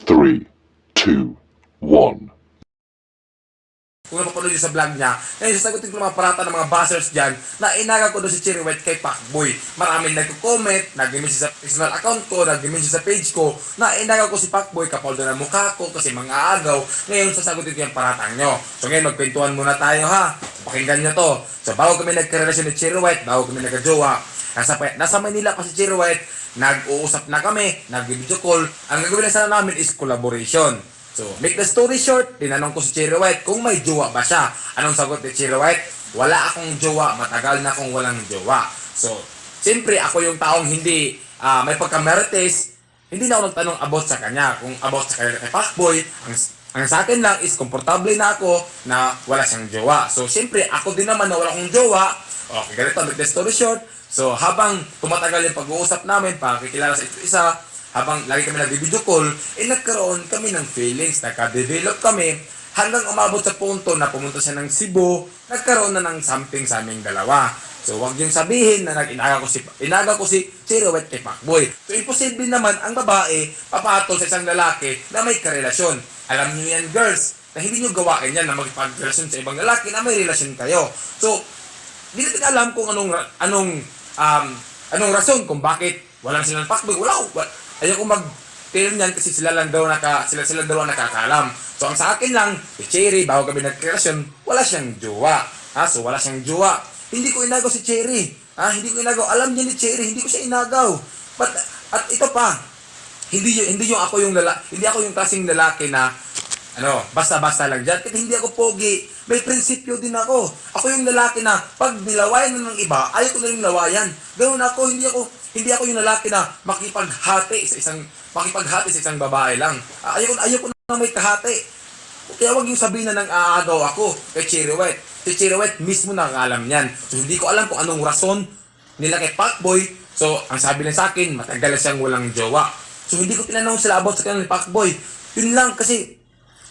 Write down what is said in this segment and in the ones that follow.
3, 2, 1. Kung napapanood nyo sa vlog niya, ngayon sasagutin ko ng mga parata ng mga buzzers dyan na inaga ko doon si Cherry White kay Pacboy. Maraming nagko-comment, nag-message sa personal account ko, nag-message sa page ko, na inaga ko si Pacboy kapal doon ang mukha ko kasi mga agaw. Ngayon sasagutin ko yung paratang nyo. So ngayon magkwentuhan muna tayo ha. Pakinggan nyo to. So bago kami nagkarelasyon ni Cherry White, bago kami nagka-jowa, nasa Manila pa si Cherry White, nag-uusap na kami, nag-video call. Ang gagawin na sana namin is collaboration. So, make the story short, tinanong ko si Cherry White kung may jowa ba siya. Anong sagot ni Cherry White? Wala akong jowa, matagal na akong walang jowa. So, siyempre ako yung taong hindi may pagkamerites, hindi na ako nagtanong about sa kanya. Kung about sa kanya kay Pacboy, ang sa akin lang is komportable na ako na wala siyang jowa. So, siyempre ako din naman na wala akong jowa. Okay, ganito, make the story short. So, habang tumatagal yung pag-uusap namin, pakikilala sa isa't isa, habang lagi kami nag-video call, nagkaroon kami ng feelings, nagka-develop kami, hanggang umabot sa punto na pumunta siya ng Cebu, nagkaroon na ng something sa aming dalawa. So, wag yung sabihin na inaga ko si Cherry White kay Pacboy. So, imposible naman ang babae papatol sa isang lalaki na may karelasyon. Alam niyo yan, girls, na hindi niyo gawain yan na magpag-relasyon sa ibang lalaki na may relasyon kayo. So, hindi natin alam kung anong rason kung bakit wala silang Pacboy. Ayoko mag-film yan kasi sila lang daw nakakaalam. So, ang sa akin lang, si Cherry, bago kami nagrelasyon, wala siyang jowa. So, wala siyang jowa. Hindi ko inagaw si Cherry. Hindi ko inagaw. Alam niya ni Cherry, hindi ko siya inagaw. At ito pa, hindi ako yung klaseng lalaki na basta-basta lang dyan. Kasi hindi ako pogi. May prinsipyo din ako. Ako yung lalaki na pag nilawayan na ng iba, ayaw ko na yung lawayan. Ganoon ako, hindi ako yung lalaki na makipaghati sa isang babae lang. Ayaw ko na may kahati. Kaya wag yung sabihin na nang aagaw ako kay Cherry White. Si Cherry White mismo nakakalam yan. So hindi ko alam kung anong rason nila kay Pacboy. So ang sabi lang sa akin, matagal na siyang walang jowa. So hindi ko tinanong sila about sa kanya ni Pacboy. Yun lang kasi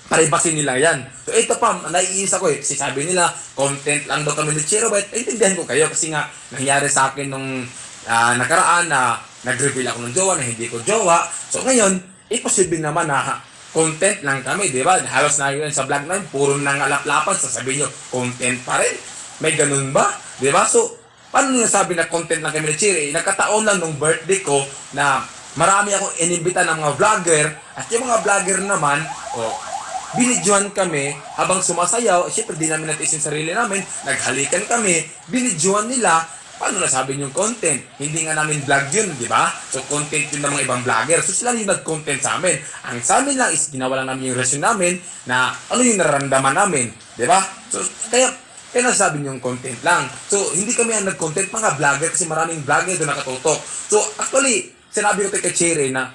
paribasin nila yan. So ito pa, naiinis ako eh. Kasi sabi nila, content lang daw kami ni Cherry White. Intindihan ko kayo kasi nga nangyari sa akin nung nakaraan na nag-reveal ako ng jowa na hindi ko jowa. So ngayon, imposible naman na content lang kami, di ba? Halos na yun sa vlog namin, puro nang alaplapan, sasabihin nyo, content pa rin. May ganun ba? Di ba? So, paano nyo nasabi na content lang kami ni Cherry? Nagkataon lang nung birthday ko na marami akong inimbita ng mga vlogger at yung mga vlogger naman, binidyohan kami habang sumasayaw. Siyempre, di namin natiis yung sarili namin. Naghalikan kami, binidyohan nila. Paano nasabi yung content? Hindi nga namin vlog yun, di ba? So, content yun ng mga ibang vlogger. So, sila yung nag-content sa amin. Ang sa amin lang is ginawa lang namin yung relasyon namin na ano yung nararamdaman namin, di ba? So, kaya nasabi yung content lang. So, hindi kami ang nag-content, mga vlogger, kasi maraming vlogger doon nakatutok. So, actually, sinabi ko kay Cherry na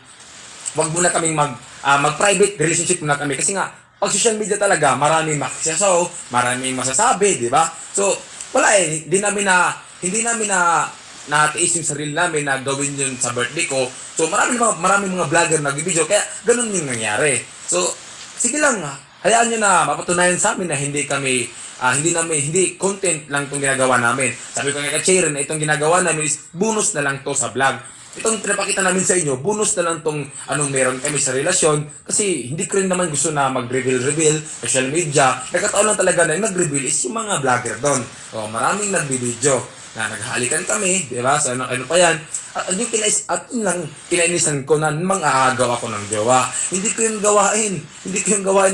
wag muna kaming mag-private relationship muna kami. Kasi nga, pag social media talaga, maraming makisasaw, maraming masasabi, di ba? So, wala eh. Hindi namin natiis yung sarili namin na gawin yun sa birthday ko. So, maraming mga vlogger nag-video. Kaya, ganun yung nangyari. So, sige lang, hayaan nyo na mapatunayan sa amin na hindi content lang itong ginagawa namin. Sabi ko nga kay Cherry na itong ginagawa namin is bonus na lang to sa vlog. Itong pinapakita namin sa inyo, bonus na lang tong meron kami sa relasyon. Kasi hindi ko rin naman gusto na mag-reveal, social media. Nagkataon lang talaga na yung nag-reveal is yung mga vlogger doon. Maraming nag-video na naghalikan kami, di ba? So, ano pa yan? At yung kinainisan ko na mang-aagaw ako ng jowa. Hindi ko yung gawain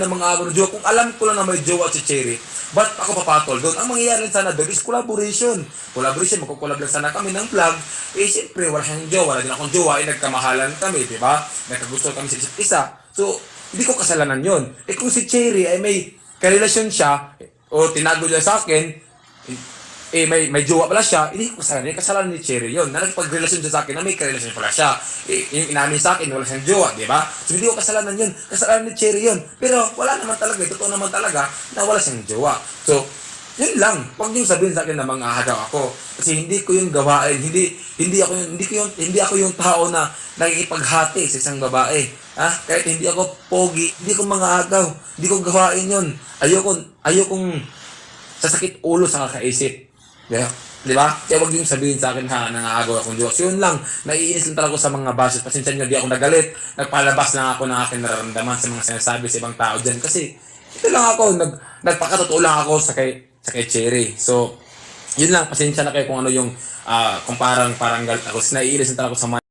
ng mga agaw ng jowa. Kung alam ko lang na may jowa si Cherry, ba't ako papatol doon? Ang mangyayari sana doon is collaboration. Magkukulab lang sana kami ng vlog. Siyempre, wala siyang jowa. Wala din akong jowa. Nagkamahalan kami, di ba? Nagkagusto kami sa isa't isa. So, hindi ko kasalanan yun. Kung si Cherry ay may karelasyon siya, o tinago niya sa akin, may jowa pala siya, hindi ko kasalanan. Kasalanan ni Cherry yun. Na nagpag-relasyon siya sa akin na may karelasyon pala siya. Yung inamin sa akin, wala siyang jowa, di ba? So, hindi ko kasalanan yun. Kasalanan ni Cherry yun. Pero, wala naman talaga. Totoo naman talaga na wala siyang jowa. So, yun lang. Huwag niyong sabihin sa akin na manghahagaw ako. Kasi hindi ko yung gawain. Hindi ako yung tao na nakikipaghati sa isang babae. Kahit hindi ako pogi, hindi ko manghahagaw. Hindi ko gawain yun. Ayokong sasakit ulo sa kakaisip. Yeah. Di ba? Kaya wag yung sabihin sa akin ha, nangaagaw akong Diyos. Yun lang, naiinis lang talaga ako sa mga bashers. Pasensya nyo, di ako nagalit. Nagpalabas lang ako ng aking nararamdaman sa mga sinasabi sa ibang tao dyan. Kasi, ito lang ako, nagpakatotoo lang ako sa kay Cherry. So, yun lang, pasensya na kayo kung ano yung, kung parang galit ako. Naiinis lang talaga ako sa mga